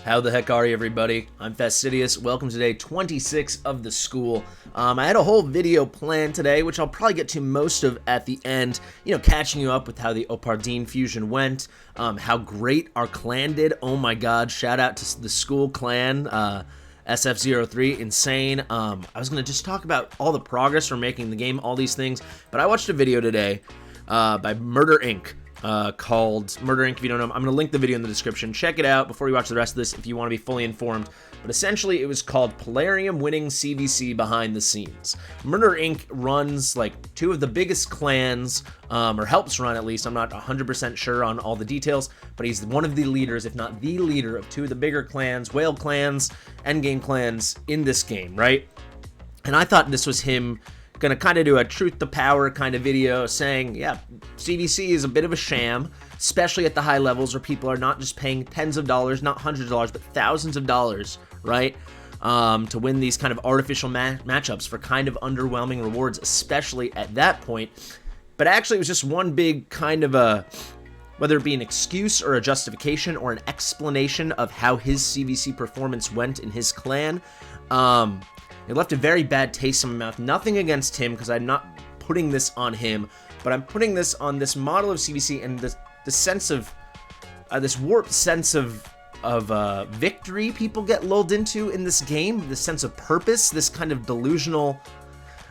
How the heck are you, everybody? I'm Fastidious. Welcome to day 26 of the school. I had a whole video planned today, which I'll probably get to most of at the end, catching you up with how the Opardine fusion went, how great our clan did. Oh my god, shout out to the school clan, SF03, insane. I was going to just talk about all the progress we're making in the game, all these things, but I watched a video today by MurderInc. Called MurderInc. If you don't know, I'm going to link the video in the description. Check it out before you watch the rest of this if you want to be fully informed. But essentially, it was called Polarium winning CvC behind the scenes. MurderInc runs like two of the biggest clans, or helps run at least. I'm not 100% sure on all the details, but he's one of the leaders, if not the leader, of two of the bigger clans, whale clans, endgame clans in this game, right? And I thought this was him gonna kind of do a truth to power kind of video saying, yeah, CvC is a bit of a sham, especially at the high levels where people are not just paying tens of dollars, not hundreds of dollars, but thousands of dollars, right? To win these kind of artificial matchups for kind of underwhelming rewards, especially at that point. But actually, it was just one big kind of a, whether it be an excuse or a justification or an explanation of how his CvC performance went in his clan. It left a very bad taste in my mouth. Nothing against him, because I'm not putting this on him, but I'm putting this on this model of CvC and the sense of, this warped sense of victory people get lulled into in this game, this sense of purpose, this kind of delusional,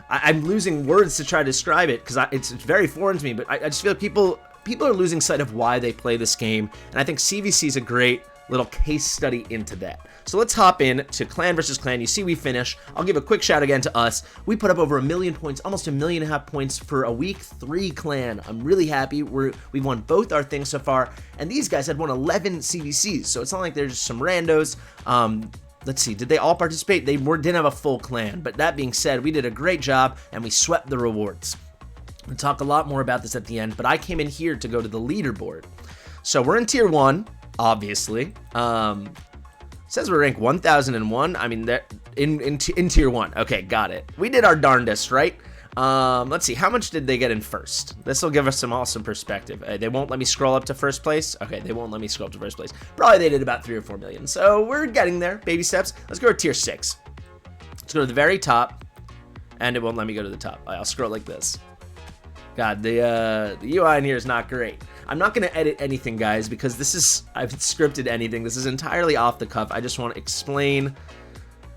I'm losing words to try to describe it, because it's very foreign to me, but I just feel like people are losing sight of why they play this game, and I think CvC is a great little case study into that. So let's hop in to clan versus clan. You see we finish. I'll give a quick shout again to us. We put up over 1 million points, almost 1.5 million points for a week 3 clan. I'm really happy. We've won both our things so far, and these guys had won 11 CvCs, so it's not like they're just some randos. Let's see, did they all participate? They didn't have a full clan, but that being said, we did a great job, and we swept the rewards. We'll talk a lot more about this at the end, but I came in here to go to the leaderboard. So we're in tier 1, obviously. Says we're ranked 1001. I mean, in tier 1. Okay, got it. We did our darndest, right? Let's see, how much did they get in first? This will give us some awesome perspective. They won't let me scroll up to first place. Okay, they won't let me scroll up to first place. Probably they did about 3 or 4 million. So we're getting there, baby steps. Let's go to tier 6. Let's go to the very top, and it won't let me go to the top. I'll scroll like this. God, the UI in here is not great. I'm not going to edit anything, guys, because I've scripted anything. This is entirely off the cuff. I just want to explain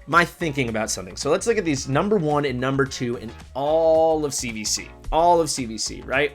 my thinking about something. So let's look at these number 1 and number 2 in all of CvC. All of CvC, right?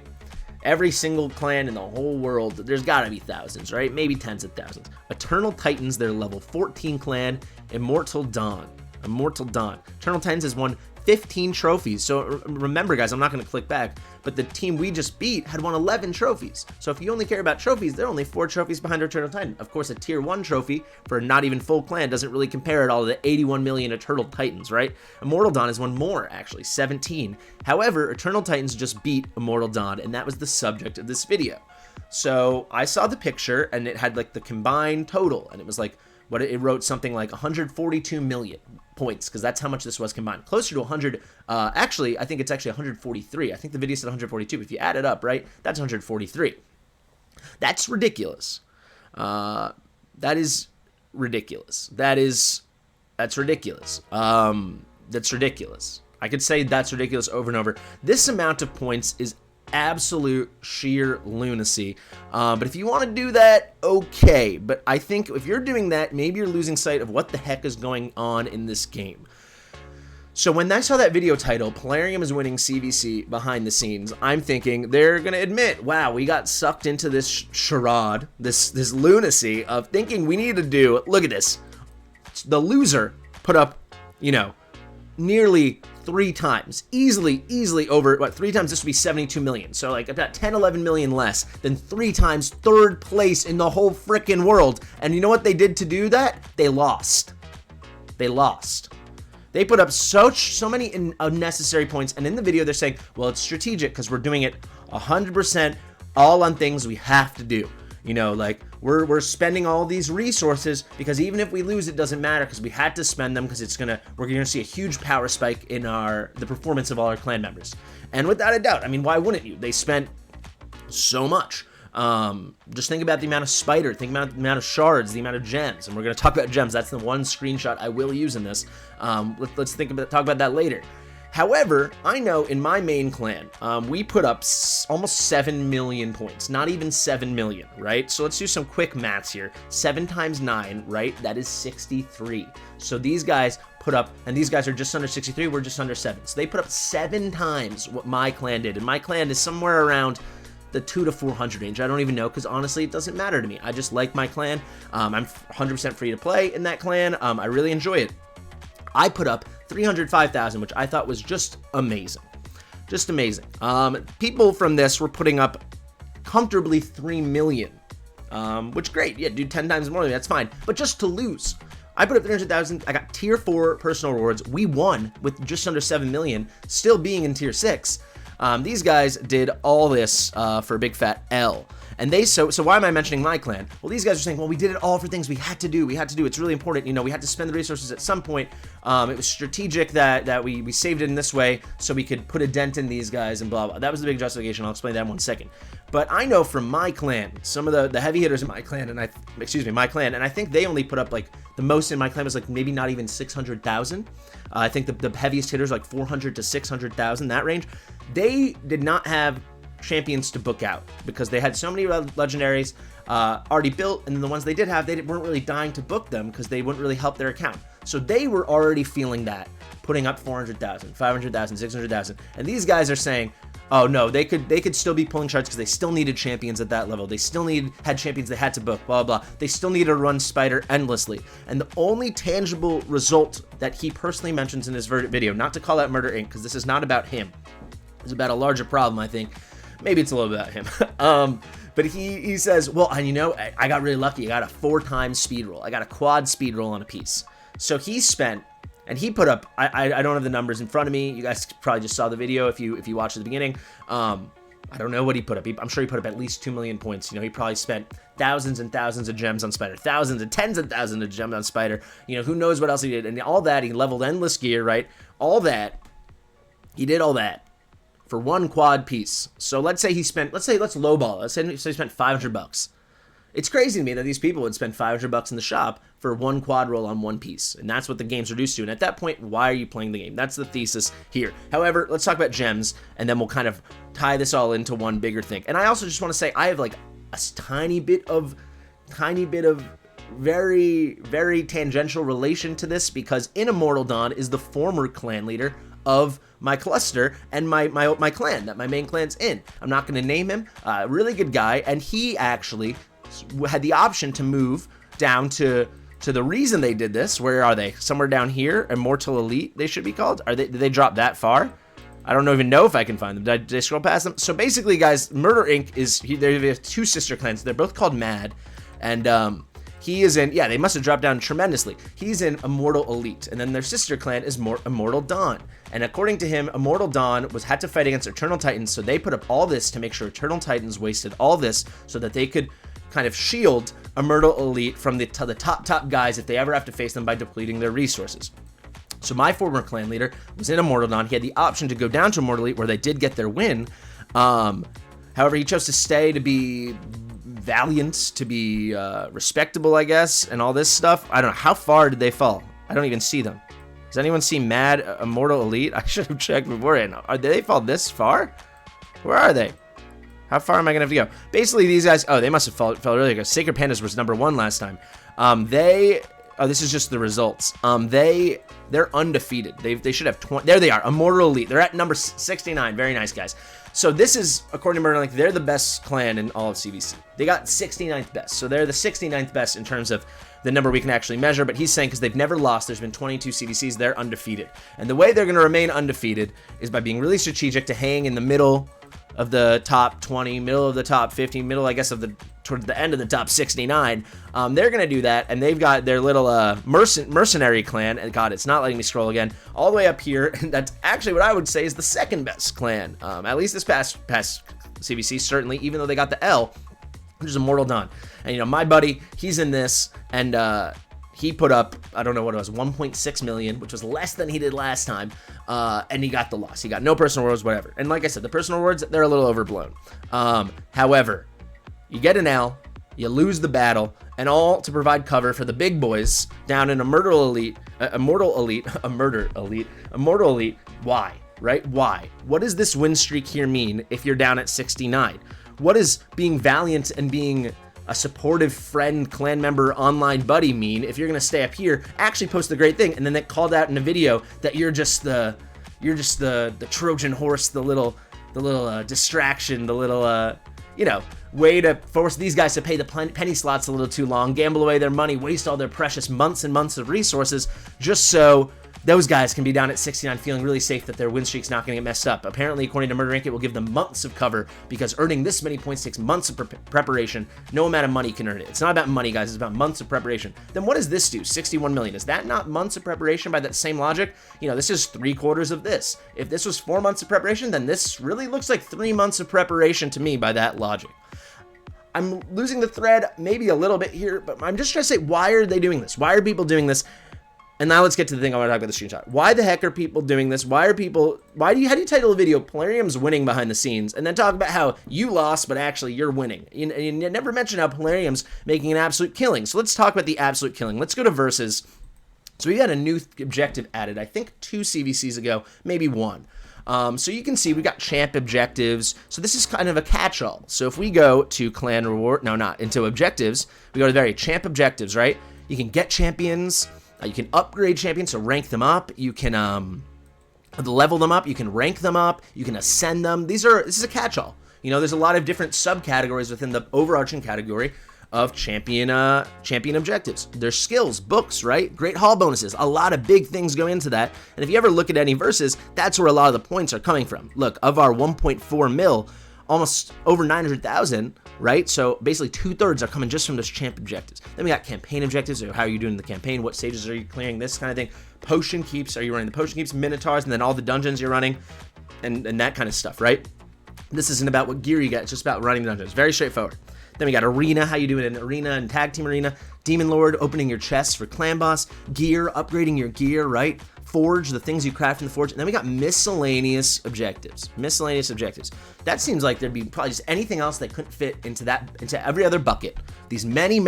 Every single clan in the whole world, there's got to be thousands, right? Maybe tens of thousands. Eternal Titans, their level 14 clan, Immortal Dawn. Eternal Titans has won 15 trophies. So remember, guys, I'm not going to click back, but the team we just beat had won 11 trophies. So if you only care about trophies, they're only 4 trophies behind Eternal Titan. Of course, a tier 1 trophy for a not even full clan doesn't really compare at all to the 81 million Eternal Titans, right? Immortal Dawn has won more, actually, 17. However, Eternal Titans just beat Immortal Dawn, and that was the subject of this video. So I saw the picture, and it had like the combined total, and it was like, what it wrote something like 142 million points, because that's how much this was combined. Closer to 100, actually, I think it's actually 143. I think the video said 142, but if you add it up, right, that's 143. That's ridiculous. That is ridiculous. That's ridiculous. That's ridiculous. I could say that's ridiculous over and over. This amount of points is absolute sheer lunacy, but if you want to do that, okay, but I think if you're doing that, maybe you're losing sight of what the heck is going on in this game. So when I saw that video title, Polarium is winning CvC behind the scenes, I'm thinking they're gonna admit, wow, we got sucked into this charade, this lunacy of thinking we need to do, look at this, the loser put up, nearly 3 times, easily over, 3 times, this would be 72 million, so like about 10-11 million less than 3 times 3rd place in the whole frickin' world. And you know what they did to do that? They lost. They put up so many unnecessary points, and in the video they're saying, well, it's strategic because we're doing it 100% all on things we have to do. Like we're spending all these resources because even if we lose, it doesn't matter because we had to spend them because we're gonna see a huge power spike in the performance of all our clan members. And without a doubt, I mean, why wouldn't you? They spent so much. Just think about the amount of spider, think about the amount of shards, the amount of gems, and we're going to talk about gems. That's the one screenshot I will use in this. Let's talk about that later. However, I know in my main clan, we put up almost 7 million points, not even 7 million, right? So let's do some quick maths here. 7 times 9, right? That is 63. So these guys put up, and these guys are just under 63, we're just under 7. So they put up 7 times what my clan did, and my clan is somewhere around the 200 to 400 range. I don't even know, because honestly, it doesn't matter to me. I just like my clan. I'm 100% free to play in that clan. I really enjoy it. I put up 305,000, which I thought was just amazing. Just amazing. People from this were putting up comfortably 3 million, which great. Yeah, do 10 times more, that's fine. But just to lose. I put up 300,000. I got tier 4 personal rewards. We won with just under 7 million, still being in tier 6. These guys did all this for a big fat L. And so why am I mentioning my clan? Well, these guys are saying, well, we did it all for things we had to do. It's really important. You know, we had to spend the resources at some point. It was strategic that we saved it in this way so we could put a dent in these guys and blah, blah. That was the big justification. I'll explain that in 1 second. But I know from my clan, some of the heavy hitters in my clan, and I think they only put up like the most in my clan was like maybe not even 600,000. I think the heaviest hitters like 400 to 600,000, that range. They did not have champions to book out because they had so many legendaries already built, and then the ones they did have, they weren't really dying to book them because they wouldn't really help their account. So they were already feeling that, putting up 400,000, 500,000, 600,000, and these guys are saying, oh no, they could still be pulling shards because they still needed champions at that level. They still had champions they had to book, blah, blah, blah. They still needed to run Spider endlessly. And the only tangible result that he personally mentions in his video, not to call out MurderInc, because this is not about him, it's about a larger problem, I think. Maybe it's a little bit about him. But he says, well, and you know, I got really lucky. I got a 4-time speed roll. I got a quad speed roll on a piece. So he spent, and he put up, I don't have the numbers in front of me. You guys probably just saw the video if you watched at the beginning. I don't know what he put up. I'm sure he put up at least 2 million points. You know, he probably spent thousands and thousands of gems on Spider, thousands and tens of thousands of gems on Spider. You know, who knows what else he did. And all that, he leveled endless gear, right? All that, he did all that for 1 quad piece. So let's say let's lowball it. Let's say he spent $500. It's crazy to me that these people would spend $500 in the shop for 1 quad roll on 1 piece. And that's what the game's reduced to. And at that point, why are you playing the game? That's the thesis here. However, let's talk about gems, and then we'll kind of tie this all into one bigger thing. And I also just want to say, I have like a tiny bit of very, very tangential relation to this, because in Immortal Dawn is the former clan leader of my cluster and my clan that my main clan's in. I'm not going to name him. Really good guy, and he actually had the option to move down to the reason they did this. Where are they? Somewhere down here. Immortal Elite, they should be called. Did they drop that far? I don't even know if I can find them. Did I scroll past them? So basically, guys, MurderInc they have 2 sister clans. They're both called Mad, and he is in, yeah, they must have dropped down tremendously. He's in Immortal Elite, and then their sister clan is Immortal Dawn. And according to him, Immortal Dawn had to fight against Eternal Titans, so they put up all this to make sure Eternal Titans wasted all this so that they could kind of shield Immortal Elite from the top guys if they ever have to face them by depleting their resources. So my former clan leader was in Immortal Dawn. He had the option to go down to Immortal Elite, where they did get their win. However, he chose to stay to be valiant, to be respectable, I guess, and all this stuff. I don't know. How far did they fall? I don't even see them. Does anyone see Mad Immortal Elite? I should have checked beforehand. Did they fall this far? Where are they? How far am I going to have to go? Basically, these guys... Oh, they must have fell really good. Sacred Pandas was number 1 last time. Oh, this is just the results. They're undefeated. They should have 20... There they are. Immortal Elite. They're at number 69. Very nice, guys. So this is, according to MurderInc, they're the best clan in all of CvC. They got 69th best. So they're the 69th best in terms of the number we can actually measure. But he's saying because they've never lost, there's been 22 CvCs, they're undefeated. And the way they're going to remain undefeated is by being really strategic to hang in the middle of the top 20, middle of the top 50, middle, I guess, towards the end of the top 69. They're going to do that, and they've got their little mercenary clan. And God, it's not letting me scroll again. All the way up here, and that's actually what I would say is the second best clan. At least this past CvC, certainly, even though they got the L, which is Immortal Dawn. And, you know, my buddy, he's in this, and he put up, I don't know what it was, 1.6 million, which was less than he did last time, and he got the loss. He got no personal rewards, whatever. And like I said, the personal rewards, they're a little overblown. However, You get an L, you lose the battle, and all to provide cover for the big boys down in a murder elite. Why? Right? Why? What does this win streak here mean if you're down at 69? What does being valiant and being a supportive friend, clan member, online buddy mean if you're gonna stay up here, actually post the great thing, and then they called out in a video that you're just the Trojan horse, the little distraction, the little way to force these guys to pay the penny slots a little too long, gamble away their money, waste all their precious months and months of resources, just so those guys can be down at 69 feeling really safe that their win streak's not going to get messed up. Apparently, according to MurderInc, it will give them months of cover because earning this many points takes months of preparation. No amount of money can earn it. It's not about money, guys. It's about months of preparation. Then what does this do? 61 million. Is that not months of preparation by that same logic? This is 3/4 of this. If this was 4 months of preparation, then this really looks like 3 months of preparation to me by that logic. I'm losing the thread maybe a little bit here, but I'm just trying to say, why are they doing this? Why are people doing this? And now let's get to the thing I want to talk about, the screenshot. Why the heck are people doing this? How do you title a video, Polarium's winning behind the scenes, and then talk about how you lost, but actually you're winning? You never mention how Polarium's making an absolute killing. So let's talk about the absolute killing. Let's go to versus. So we got a new objective added, I think 2 CvCs ago, maybe 1. So you can see we got champ objectives. So this is kind of a catch-all. So if we go to clan reward, into objectives, we go to the champ objectives, right? You can get champions. You can upgrade champions, so rank them up. You can level them up. You can rank them up. You can ascend them. This is a catch-all. There's a lot of different subcategories within the overarching category of champion objectives. There's skills, books, right? Great haul bonuses. A lot of big things go into that. And if you ever look at any verses, that's where a lot of the points are coming from. Look, of our 1.4 mil, almost over 900,000, right? So basically 2/3 are coming just from those champ objectives. Then we got campaign objectives, so how are you doing in the campaign? What stages are you clearing? This kind of thing. Potion keeps, are you running the potion keeps, minotaurs, and then all the dungeons you're running, and that kind of stuff, right? This isn't about what gear you get, it's just about running the dungeons. Very straightforward. Then we got arena, how you do it in arena and tag team arena. Demon Lord, opening your chests for clan boss. Gear, upgrading your gear, right? Forge, the things you craft in the forge. And then we got miscellaneous objectives. That seems like there'd be probably just anything else that couldn't fit into every other bucket. These many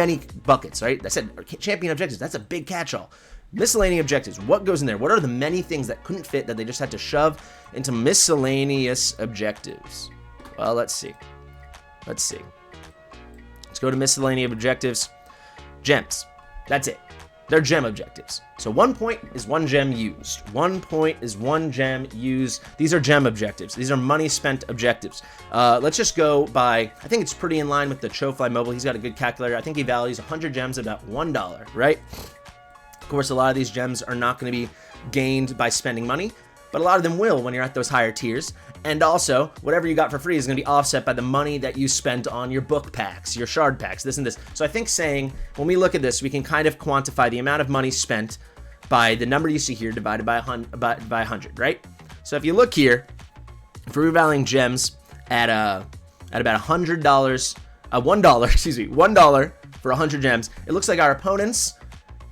buckets, right? I said champion objectives. That's a big catch-all. Miscellaneous objectives. What goes in there? What are the many things that couldn't fit that they just had to shove into miscellaneous objectives? Well, let's see. Let's go to miscellaneous objectives. Gems. That's it. They're gem objectives. So 1 point is 1 gem used. 1 point is 1 gem used. These are gem objectives. These are money spent objectives. Let's just go by, I think it's pretty in line with the Chofly Mobile. He's got a good calculator. I think he values 100 gems at about $1, right? Of course, a lot of these gems are not going to be gained by spending money, but a lot of them will when you're at those higher tiers. And also, whatever you got for free is going to be offset by the money that you spent on your book packs, your shard packs, this and this. So I think saying, when we look at this, we can kind of quantify the amount of money spent by the number you see here divided by 100, right? So if you look here, if we're valuing gems at about $100, $1 for 100 gems, it looks like our opponents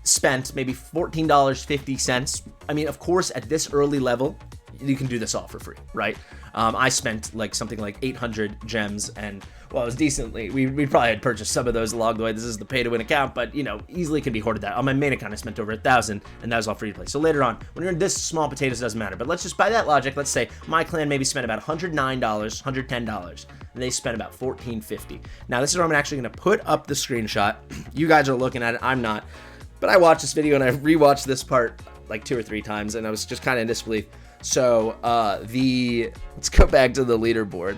spent maybe $14.50. I mean, of course, at this early level, you can do this all for free, right? I spent something like 800 gems, and well, it was decently. We probably had purchased some of those along the way. This is the pay to win account, but easily could be hoarded that. On my main account, I spent over 1,000, and that was all free to play. So later on, when you're in this small potatoes, it doesn't matter. But let's just, by that logic, let's say my clan maybe spent about $109, $110, and they spent about $14.50. Now this is where I'm actually going to put up the screenshot. You guys are looking at it. I'm not. But I watched this video and I rewatched this part like 2 or 3 times, and I was just kind of in disbelief. So let's go back to the leaderboard.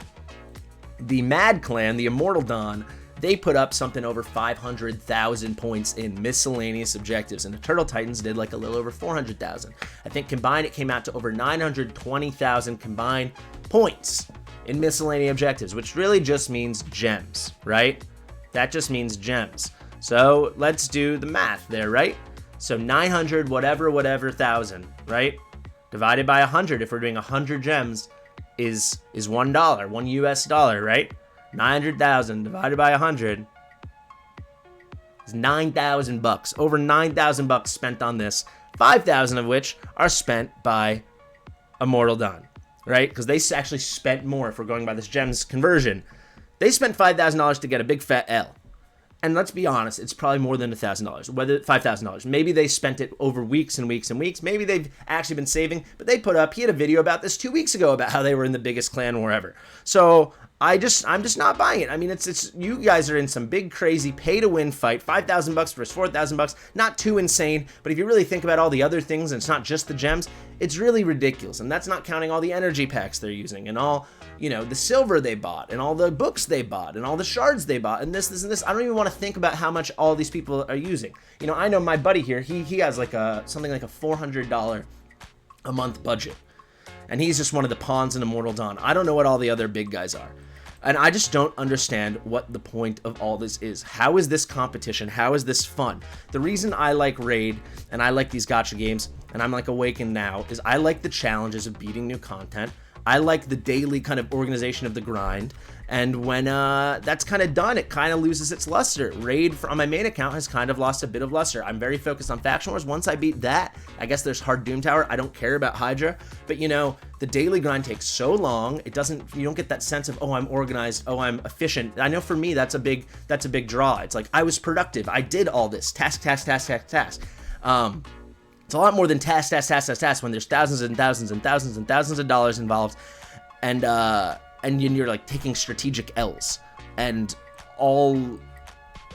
The Mad Clan, the Immortal Dawn, they put up something over 500,000 points in miscellaneous objectives, and the Turtle Titans did like a little over 400,000. I think combined it came out to over 920,000 combined points in miscellaneous objectives, which really just means gems, right? That just means gems. So let's do the math there, right? So 900 whatever thousand, right? Divided by 100, if we're doing 100 gems, is $1, $1 US, right? 900,000 divided by 100 is $9,000. Over $9,000 spent on this, 5,000 of which are spent by Immortal Dawn, right? Because they actually spent more if we're going by this gems conversion. They spent $5,000 to get a big fat L. And let's be honest, it's probably more than $1,000, whether $5,000. Maybe they spent it over weeks and weeks and weeks. Maybe they've actually been saving, but he had a video about this 2 weeks ago about how they were in the biggest clan war ever. So I'm just not buying it. I mean, it's you guys are in some big crazy pay to win fight, $5,000 versus $4,000, not too insane, but if you really think about all the other things, and it's not just the gems, it's really ridiculous. And that's not counting all the energy packs they're using and all, the silver they bought and all the books they bought and all the shards they bought and this and this. I don't even want to think about how much all these people are using. I know my buddy here, he has like something like a $400 a month budget. And he's just one of the pawns in Immortal Dawn. I don't know what all the other big guys are. And I just don't understand what the point of all this is. How is this competition? How is this fun? The reason I like Raid and I like these gacha games, and I'm like Awakened now, is I like the challenges of beating new content. I like the daily kind of organization of the grind. And when that's kind of done, it kind of loses its luster. Raid on my main account has kind of lost a bit of luster. I'm very focused on Faction Wars. Once I beat that, I guess there's Hard Doom Tower. I don't care about Hydra. But the daily grind takes so long. You don't get that sense of, oh, I'm organized. Oh, I'm efficient. I know for me, that's a big draw. It's like, I was productive. I did all this. Task. It's a lot more than task when there's thousands and thousands and thousands and thousands of dollars involved. And you're like taking strategic L's and all,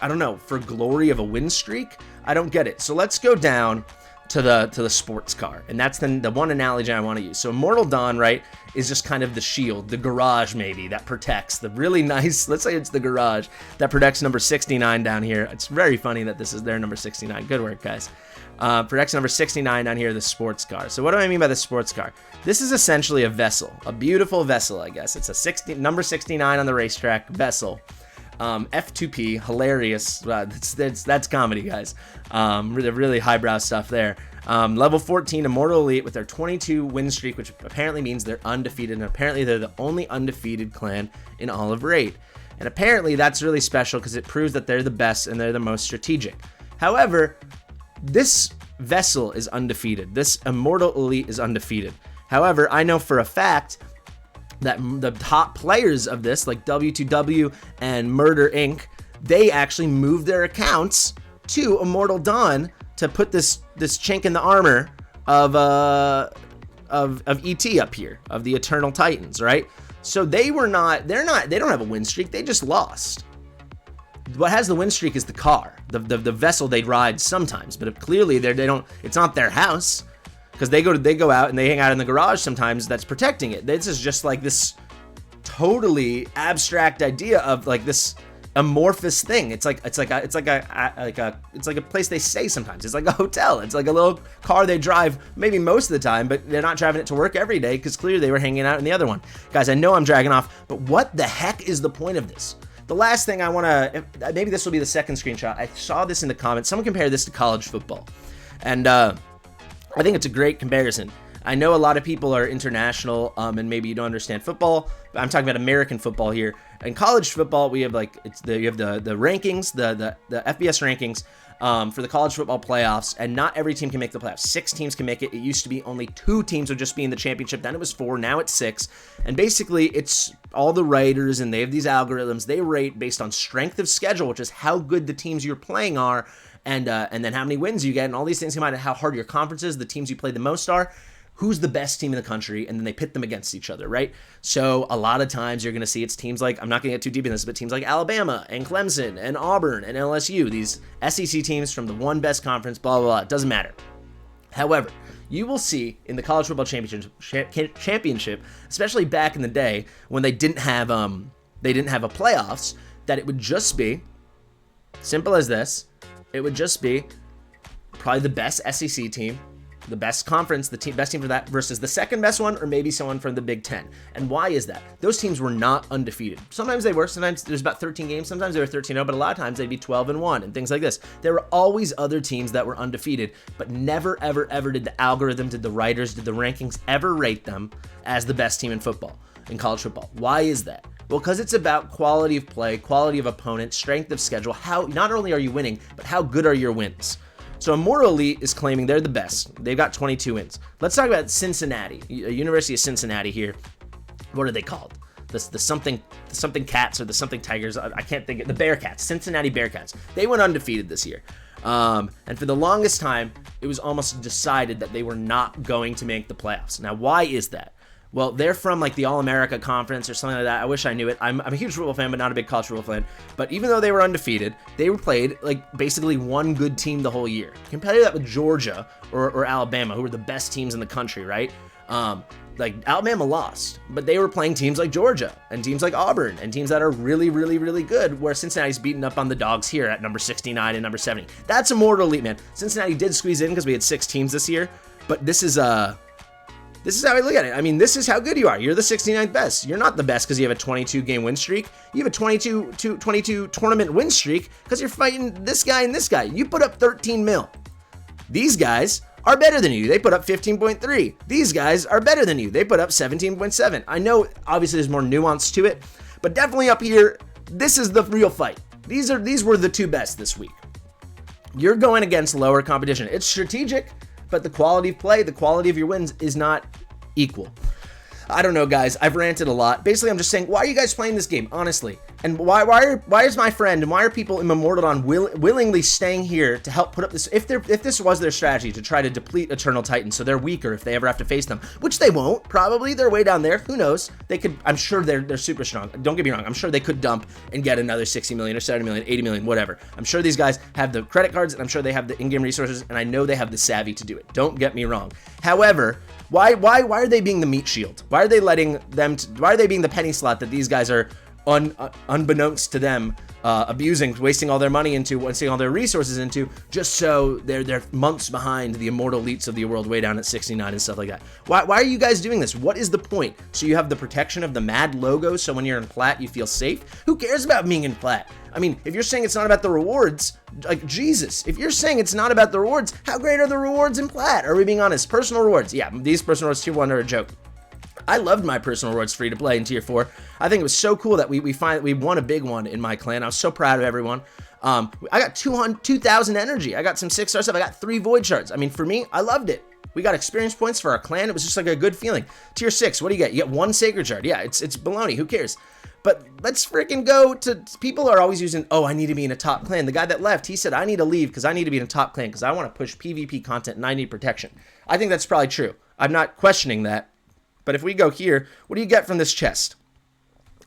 I don't know, for glory of a win streak. I don't get it. So let's go down to the sports car, and that's the one analogy I want to use. So Immortal Dawn, right, is just kind of the shield, the garage maybe that protects the really nice. Let's say it's the garage that protects number 69 down here. It's very funny that this is their number 69. Good work, guys. Protects number 69 down here, the sports car. So what do I mean by the sports car? This is essentially a vessel, a beautiful vessel, I guess. It's a number 69 on the racetrack vessel. F2P, hilarious. That's comedy, guys. Really highbrow stuff there. Level 14 Immortal Elite with their 22 win streak, which apparently means they're undefeated, and apparently they're the only undefeated clan in all of Raid. And apparently that's really special because it proves that they're the best and they're the most strategic. However, this vessel is undefeated. This Immortal Elite is undefeated. However, I know for a fact that the top players of this, like W2W and MurderInc, they actually moved their accounts to Immortal Dawn to put this chink in the armor of ET up here, of the Eternal Titans, right? So they don't have a win streak, they just lost. What has the win streak is the car, the vessel they ride sometimes, but clearly it's not their house, because they go out and they hang out in the garage sometimes that's protecting it. This is just like this totally abstract idea of like this amorphous thing. It's like a place they stay sometimes. It's like a hotel. It's like a little car they drive maybe most of the time, but they're not driving it to work every day because clearly they were hanging out in the other one. Guys, I know I'm dragging off, but what the heck is the point of this? The last thing I want to, maybe this will be the second screenshot. I saw this in the comments. Someone compared this to college football, and I think it's a great comparison. I know a lot of people are international, and maybe you don't understand football, but I'm talking about American football here. In college football, we have you have the rankings, the FBS rankings for the college football playoffs, and not every team can make the playoffs. 6 teams can make it. It used to be only 2 teams would just be in the championship. Then it was 4. Now it's 6. And basically, it's all the writers, and they have these algorithms. They rate based on strength of schedule, which is how good the teams you're playing are, and then how many wins you get, and all these things come out of how hard your conference is, the teams you play the most are, who's the best team in the country, and then they pit them against each other, right? So a lot of times you're going to see it's teams like, I'm not going to get too deep in this, but teams like Alabama and Clemson and Auburn and LSU, these SEC teams from the one best conference, blah, blah, blah. It doesn't matter. However, you will see in the college football championship, especially back in the day when they didn't have a playoffs, that it would just be simple as this. It would just be probably the best SEC team, the best conference, best team for that versus the second best one, or maybe someone from the Big Ten. And why is that? Those teams were not undefeated. Sometimes they were. Sometimes there's about 13 games. Sometimes they were 13-0, but a lot of times they'd be 12-1 and things like this. There were always other teams that were undefeated, but never, ever, ever did the algorithm, did the writers, did the rankings ever rate them as the best team in football, in college football. Why is that? Well, because it's about quality of play, quality of opponent, strength of schedule. How not only are you winning, but how good are your wins? So Immortal Elite is claiming they're the best. They've got 22 wins. Let's talk about Cincinnati, University of Cincinnati here. What are they called? the something Cats or the something Tigers. I can't think of the Bearcats, Cincinnati Bearcats. They went undefeated this year. And for the longest time, it was almost decided that they were not going to make the playoffs. Now, why is that? Well, they're from like the All-America Conference or something like that. I wish I knew it. I'm a huge football fan, but not a big college football fan. But even though they were undefeated, they were played like basically one good team the whole year. Compare that with Georgia or Alabama, who were the best teams in the country, right? Like Alabama lost, but they were playing teams like Georgia and teams like Auburn and teams that are really, really, really good, where Cincinnati's beating up on the dogs here at number 69 and number 70. That's a mortal elite, man. Cincinnati did squeeze in because we had 6 teams this year, but this is how I look at it. I mean, this is how good you are. You're the 69th best. You're not the best because you have a 22-game win streak. You have a 22 tournament win streak because you're fighting this guy and this guy. You put up 13 mil. These guys are better than you. They put up 15.3. These guys are better than you. They put up 17.7. I know, obviously, there's more nuance to it, but definitely up here, this is the real fight. These were the 2 best this week. You're going against lower competition. It's strategic, but the quality of play, the quality of your wins is not equal. I don't know, guys. I've ranted a lot. Basically, I'm just saying, why are you guys playing this game, honestly? And why is my friend and why are people in Immortaldon willingly staying here to help put up this? If this was their strategy to try to deplete Eternal Titans, so they're weaker if they ever have to face them, which they won't. Probably they're way down there. Who knows? They could. I'm sure they're super strong. Don't get me wrong. I'm sure they could dump and get another 60 million or 70 million, 80 million, whatever. I'm sure these guys have the credit cards and I'm sure they have the in-game resources and I know they have the savvy to do it. Don't get me wrong. However, why are they being the meat shield? Why are they letting them? Why are they being the penny slot that these guys are unbeknownst to them abusing, wasting all their money into, wasting all their resources into, just so they're months behind the immortal elites of the world, way down at 69 and stuff like that? Why are you guys doing this? What is the point? So you have the protection of the mad logo, so when you're in plat you feel safe? Who cares about being in plat? I mean, if you're saying it's not about the rewards, like Jesus, if you're saying it's not about the rewards, how great are the rewards in plat? Are we being honest? Personal rewards, yeah, these personal rewards tier 1 are a joke. I loved my personal rewards free to play in tier 4. I think it was so cool that we won a big one in my clan. I was so proud of everyone. I got 2,000 energy. I got some 6-star stuff. I got 3 void shards. I mean, for me, I loved it. We got experience points for our clan. It was just like a good feeling. Tier 6, what do you get? You get 1 sacred shard. Yeah, it's baloney. Who cares? But let's freaking go to, people are always using, oh, I need to be in a top clan. The guy that left, he said, I need to leave because I need to be in a top clan because I want to push PvP content and I need protection. I think that's probably true. I'm not questioning that. But if we go here, what do you get from this chest?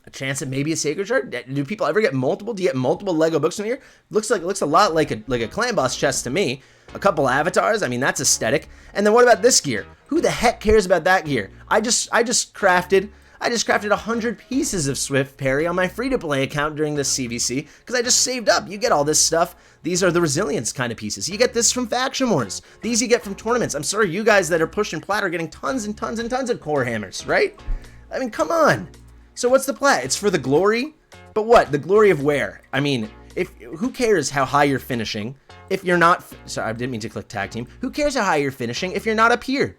A chance at maybe a sacred shard? Do people ever get multiple? Do you get multiple Lego books in here? Looks a lot like a clan boss chest to me. A couple avatars. I mean, that's aesthetic. And then what about this gear? Who the heck cares about that gear? I just crafted 100 pieces of Swift Parry on my free-to-play account during this CvC because I just saved up. You get all this stuff. These are the resilience kind of pieces. You get this from Faction Wars. These you get from tournaments. I'm sorry, you guys that are pushing plat are getting tons and tons and tons of core hammers, right? I mean, come on. So what's the plat? It's for the glory? But what? The glory of where? I mean, who cares how high you're finishing if you're not... Sorry, I didn't mean to click tag team. Who cares how high you're finishing if you're not up here?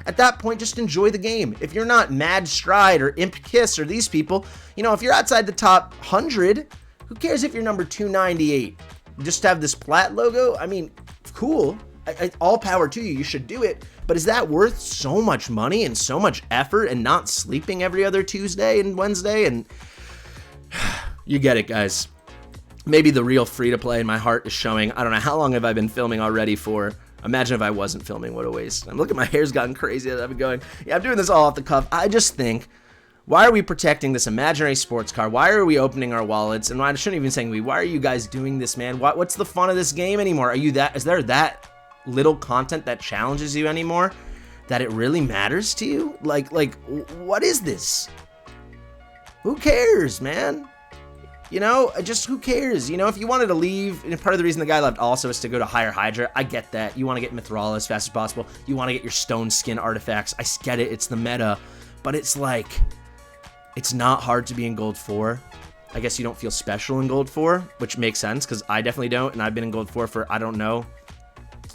At that point, just enjoy the game. If you're not Mad Stride or Imp Kiss or these people, you know, if you're outside the top 100, who cares if you're number 298? Just have this plat logo? I mean, cool. All power to you. You should do it. But is that worth so much money and so much effort and not sleeping every other Tuesday and Wednesday? And you get it, guys. Maybe the real free-to-play in my heart is showing. I don't know, how long have I been filming already for? Imagine if I wasn't filming, what a waste. I'm looking, my hair's gotten crazy as I've been going. Yeah, I'm doing this all off the cuff. I just think, why are we protecting this imaginary sports car? Why are we opening our wallets? And I shouldn't even say we. Why are you guys doing this, man? What's the fun of this game anymore? Is there that little content that challenges you anymore? That it really matters to you? Like, what is this? Who cares, man? You know, just who cares? You know, if you wanted to leave, and part of the reason the guy left also is to go to higher Hydra. I get that. You want to get Mithril as fast as possible. You want to get your stone skin artifacts. I get it. It's the meta. But it's like, it's not hard to be in Gold 4. I guess you don't feel special in Gold 4, which makes sense because I definitely don't. And I've been in Gold 4 for, I don't know.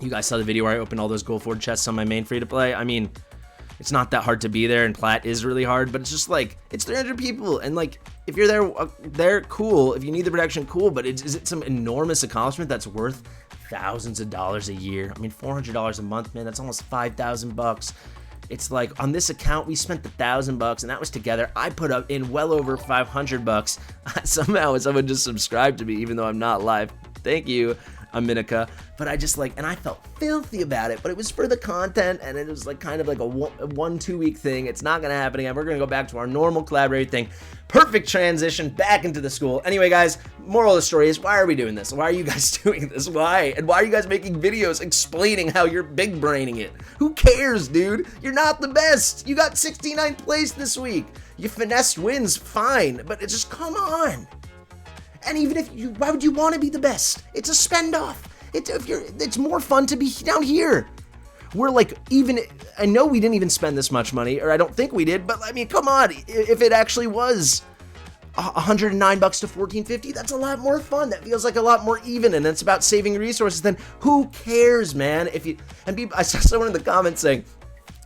You guys saw the video where I opened all those Gold 4 chests on my main free-to-play. I mean, it's not that hard to be there, and plat is really hard, but it's just like, it's 300 people, and like, if you're there, they're cool. If you need the protection, cool, but is it some enormous accomplishment that's worth thousands of dollars a year? I mean, $400 a month, man, that's almost $5,000 bucks. It's like on this account, we spent $1,000 and that was together. I put up in well over $500. Somehow someone just subscribed to me, even though I'm not live. Thank you, Aminika. But I just like, and I felt filthy about it, but it was for the content, and it was like kind of like a 1-2 week thing. It's not gonna happen again. We're gonna go back to our normal collaborative thing. Perfect transition back into the school. Anyway, guys, moral of the story is, why are we doing this? Why are you guys doing this? Why? And why are you guys making videos explaining how you're big braining it? Who cares, dude? You're not the best. You got 69th place this week. You finessed wins, fine, but it's just, come on. And even if you, why would you want to be the best? It's a spend off. It's more fun to be down here. We're like, even, I know we didn't even spend this much money, or I don't think we did, but I mean, come on, if it actually was $109 to $14.50, that's a lot more fun. That feels like a lot more even, and it's about saving resources. Then who cares, man? I saw someone in the comments saying,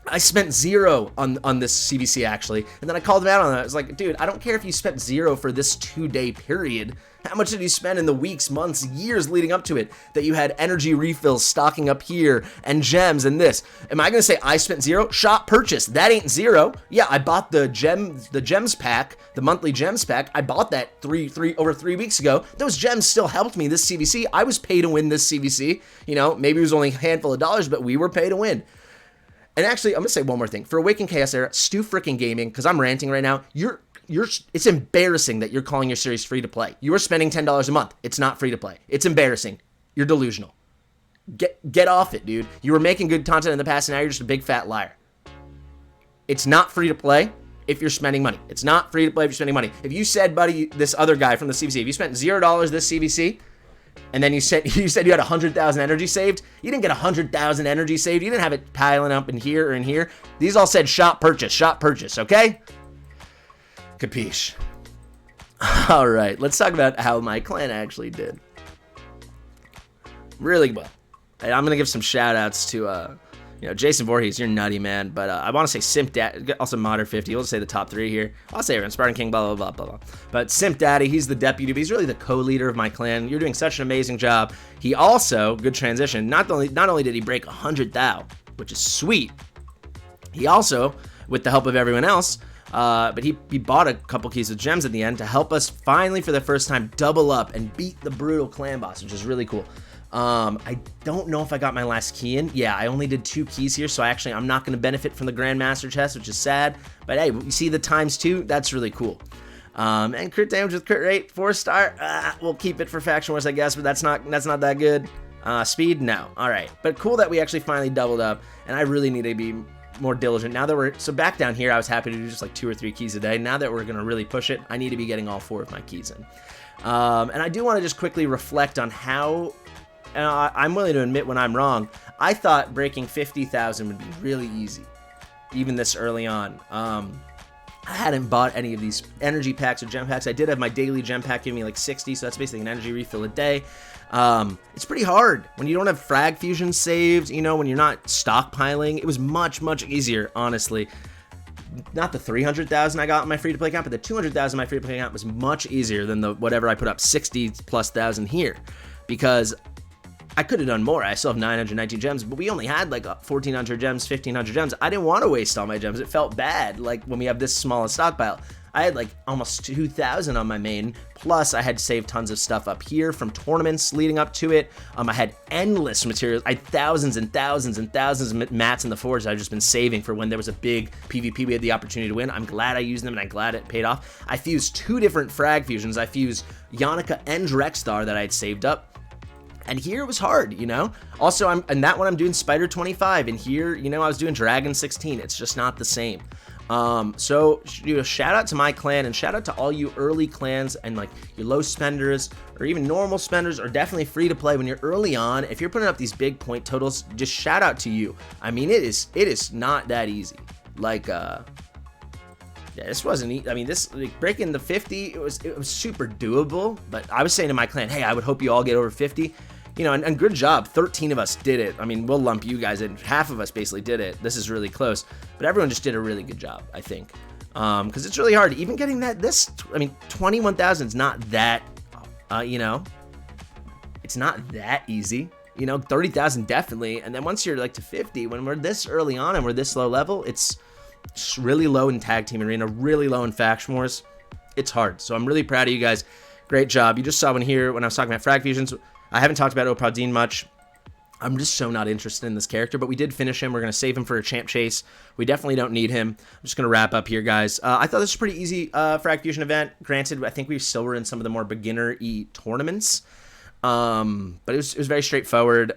I spent $0 on this CvC actually, and then I called him out on that. I was like, dude, I don't care if you spent $0 for this 2-day period. How much did you spend in the weeks, months, years leading up to it that you had energy refills stocking up here and gems and this? Am I gonna say I spent $0? Shop purchase, that ain't $0. Yeah, I bought the gems pack, the monthly gems pack. I bought that over 3 weeks ago. Those gems still helped me this CvC. I was paid to win this CvC. You know, maybe it was only a handful of dollars, but we were paid to win. And actually, I'm gonna say one more thing. For Awaken Chaos Era, Stu freaking Gaming, because I'm ranting right now, it's embarrassing that you're calling your series free to play. You are spending $10 a month. It's not free to play. It's embarrassing. You're delusional. Get off it, dude. You were making good content in the past, and now you're just a big fat liar. It's not free to play if you're spending money. It's not free to play if you're spending money. If you said, buddy, this other guy from the CvC, if you spent $0 this CvC, and then you said you had 100,000 energy saved, you didn't get 100,000 energy saved. You didn't have it piling up in here or in here. These all said shop purchase, okay? Capiche. All right, let's talk about how my clan actually did. Really well. And I'm gonna give some shout outs to Jason Voorhees, you're nutty, man. But I want to say Simp Daddy, also Modder 50. We'll just say the top 3 here. I'll say everyone, Spartan King, blah, blah, blah, blah, blah. But Simp Daddy, he's the deputy, but he's really the co-leader of my clan. You're doing such an amazing job. He also, good transition, not only did he break 100,000, which is sweet, he also, with the help of everyone else, but he bought a couple keys of gems at the end to help us finally, for the first time, double up and beat the brutal clan boss, which is really cool. I don't know if I got my last key in. Yeah, I only did 2 keys here, so I'm not going to benefit from the Grandmaster chest, which is sad. But hey, you see the ×2? That's really cool. And crit damage with crit rate, 4-star. We'll keep it for Faction Wars, I guess, but that's not that good. Speed, no. All right, but cool that we actually finally doubled up, and I really need to be more diligent now that so back down here I was happy to do just like 2 or 3 keys a day. Now that we're gonna really push it, I need to be getting all 4 of my keys in. And I do want to just quickly reflect on how, and I'm willing to admit when I'm wrong, I thought breaking 50,000 would be really easy, even this early on. I hadn't bought any of these energy packs or gem packs. I did have my daily gem pack giving me like 60, so that's basically an energy refill a day. It's pretty hard when you don't have frag fusion saved, when you're not stockpiling. It was much, much easier, honestly. Not the 300,000 I got in my free-to-play account, but the 200,000 in my free-to-play account was much easier than the whatever I put up 60,000+ here, because I could have done more. I still have 919 gems, but we only had like 1,400 gems, 1,500 gems. I didn't want to waste all my gems. It felt bad, like when we have this small a stockpile. I had like almost 2,000 on my main, plus I had saved tons of stuff up here from tournaments leading up to it. I had endless materials. I had thousands and thousands and thousands of mats in the forge that I've just been saving for when there was a big PvP we had the opportunity to win. I'm glad I used them, and I'm glad it paid off. I fused 2 different frag fusions. I fused Yannica and Rexstar that I had saved up. And here it was hard, Also, and that one I'm doing Spider 25, and here, I was doing Dragon 16. It's just not the same. So shout out to my clan, and shout out to all you early clans and like your low spenders or even normal spenders, are definitely free to play when you're early on. If you're putting up these big point totals, just shout out to you. I mean, it is not that easy. Like, yeah, this wasn't. I mean, this like, breaking the 50, it was super doable. But I was saying to my clan, hey, I would hope you all get over 50. And good job. 13 of us did it. I mean, we'll lump you guys in. Half of us basically did it. This is really close, but everyone just did a really good job, I think. Because it's really hard. Even getting that. 21,000 is not that. It's not that easy. You know, 30,000 definitely. And then once you're like to 50, when we're this early on and we're this low level, it's really low in tag team arena, really low in faction wars. It's hard. So I'm really proud of you guys. Great job. You just saw one here when I was talking about frag fusions. I haven't talked about Opardine much. I'm just so not interested in this character, but we did finish him. We're going to save him for a champ chase. We definitely don't need him. I'm just going to wrap up here, guys. I thought this was a pretty easy frag fusion event. Granted, I think we still were in some of the more beginner-y tournaments, but it was very straightforward.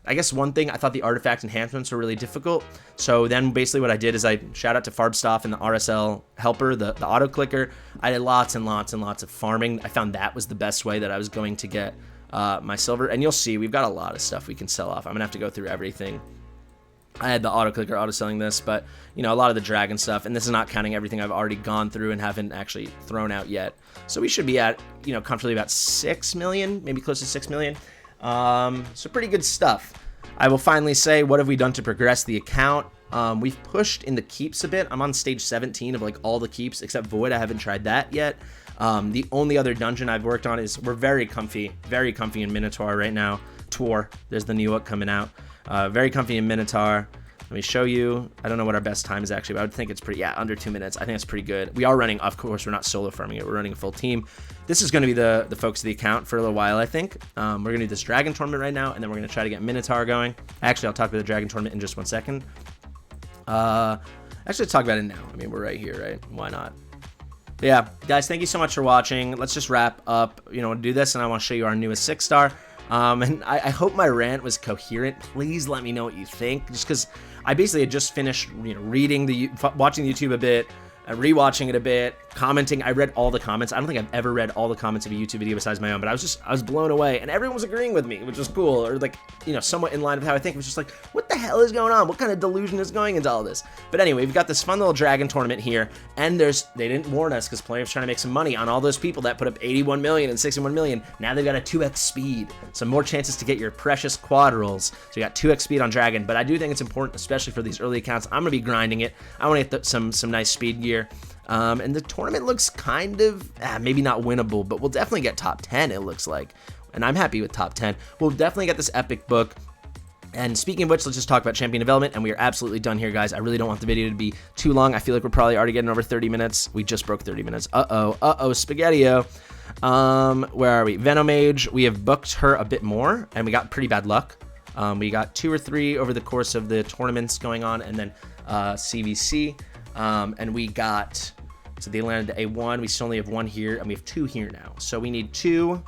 I guess one thing, I thought the artifact enhancements were really difficult. So then basically what I did is I shout out to Farbstoff and the RSL helper, the auto clicker. I did lots and lots and lots of farming. I found that was the best way that I was going to get my silver. And you'll see, we've got a lot of stuff we can sell off. I'm going to have to go through everything. I had the auto clicker auto selling this, but you know, a lot of the dragon stuff, and this is not counting everything I've already gone through and haven't actually thrown out yet. So we should be at, you know, comfortably about 6 million, maybe close to 6 million. So pretty good stuff. I will finally say, what have we done to progress the account? We've pushed in the keeps a bit. I'm on stage 17 of like all the keeps except Void. I haven't tried that yet. The only other dungeon I've worked on is, we're very comfy in Minotaur right now. Tour, there's the new one coming out. Very comfy in Minotaur. Let me show you. I don't know what our best time is actually, but I would think it's pretty, yeah, under 2 minutes. I think it's pretty good. We are running, of course, we're not solo farming it. We're running a full team. This is going to be the focus of the account for a little while, I think. We're going to do this dragon tournament right now, and then we're going to try to get Minotaur going. Actually, I'll talk about the dragon tournament in just 1 second. Actually, let's talk about it now. I mean, we're right here, right? Why not? But yeah, guys, thank you so much for watching. Let's just wrap up, you know, do this, and I want to show you our newest 6-star. And I hope my rant was coherent. Please let me know what you think, just because I basically had just finished, you know, watching YouTube a bit, rewatching it a bit, commenting. I read all the comments. I don't think I've ever read all the comments of a YouTube video besides my own, but I was blown away, and everyone was agreeing with me, which was cool, or like, you know, somewhat in line with how I think. It was just like, what the hell is going on? What kind of delusion is going into all this? But anyway, we've got this fun little dragon tournament here, and they didn't warn us, because Player's trying to make some money on all those people that put up 81 million and 61 million. Now they've got a 2x speed, some more chances to get your precious quad rolls. So you got 2x speed on dragon, but I do think it's important, especially for these early accounts. I'm gonna be grinding it. I want to get some nice speed gear. And the tournament looks kind of, maybe not winnable, but we'll definitely get top 10, it looks like. And I'm happy with top 10. We'll definitely get this epic book. And speaking of which, let's just talk about champion development, and we are absolutely done here, guys. I really don't want the video to be too long. I feel like we're probably already getting over 30 minutes. We just broke 30 minutes. Spaghetti-O. Where are we? Venomage, we have booked her a bit more, and we got pretty bad luck. We got 2 or 3 over the course of the tournaments going on, and then CvC. And we got, so they landed at A1. We still only have 1 here, and we have 2 here now. So we need 2,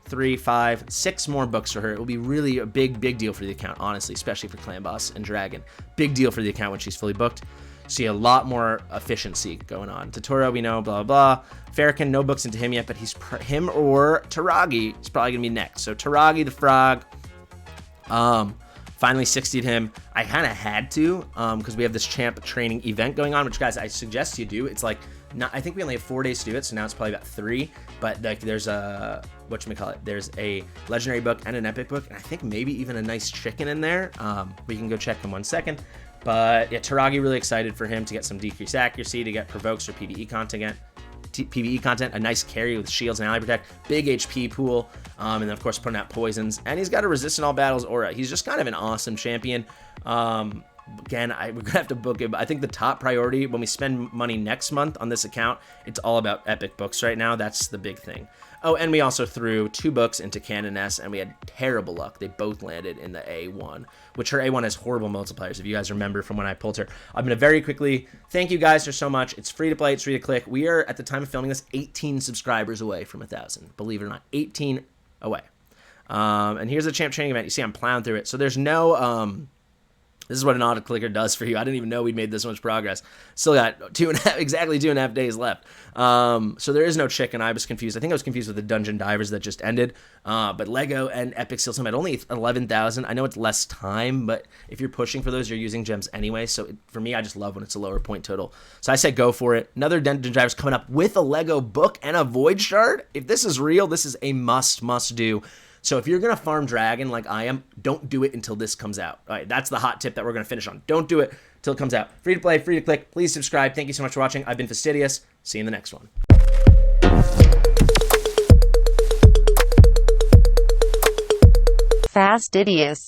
3, 5, 6 more books for her. It will be really a big deal for the account, honestly, especially for Clan Boss and Dragon. Big deal for the account when she's fully booked. See a lot more efficiency going on. Totoro, we know, blah, blah, blah. Farrakhan, no books into him yet, but him or Taragi is probably going to be next. So Taragi the Frog, finally 60'd him. I kind of had to, because we have this champ training event going on, which, guys, I suggest you do. It's like, I think we only have 4 days to do it, so now it's probably about 3. But like, there's a, whatchamacallit, there's a legendary book and an epic book, and I think maybe even a nice chicken in there. We can go check in 1 second. But yeah, Taragi, really excited for him to get some decreased accuracy, to get provokes or PvE content, a nice carry with shields and ally protect, big HP pool, and then of course putting out poisons, and he's got a resist in all battles aura. He's just kind of an awesome champion. Again, we're gonna have to book him. I think the top priority when we spend money next month on this account, it's all about epic books right now. That's the big thing. Oh, and we also threw 2 books into Canon S, and we had terrible luck. They both landed in the A1, which her A1 has horrible multipliers, if you guys remember from when I pulled her. I'm going to very quickly thank you guys for so much. It's free to play. It's free to click. We are, at the time of filming this, 18 subscribers away from 1,000. Believe it or not, 18 away. And here's the champ training event. You see I'm plowing through it. So there's no... This is what an auto clicker does for you. I didn't even know we'd made this much progress. Still got exactly 2.5 days left. So there is no chicken. I was confused. I think I was confused with the dungeon divers that just ended. But Lego and Epic Seal Summit only 11,000. I know it's less time, but if you're pushing for those, you're using gems anyway. So for me, I just love when it's a lower point total. So I said go for it. Another dungeon divers coming up with a Lego book and a void shard. If this is real, this is a must do. So if you're going to farm Dragon like I am, don't do it until this comes out. All right, that's the hot tip that we're going to finish on. Don't do it until it comes out. Free to play, free to click. Please subscribe. Thank you so much for watching. I've been Fastidious. See you in the next one. Fastidious.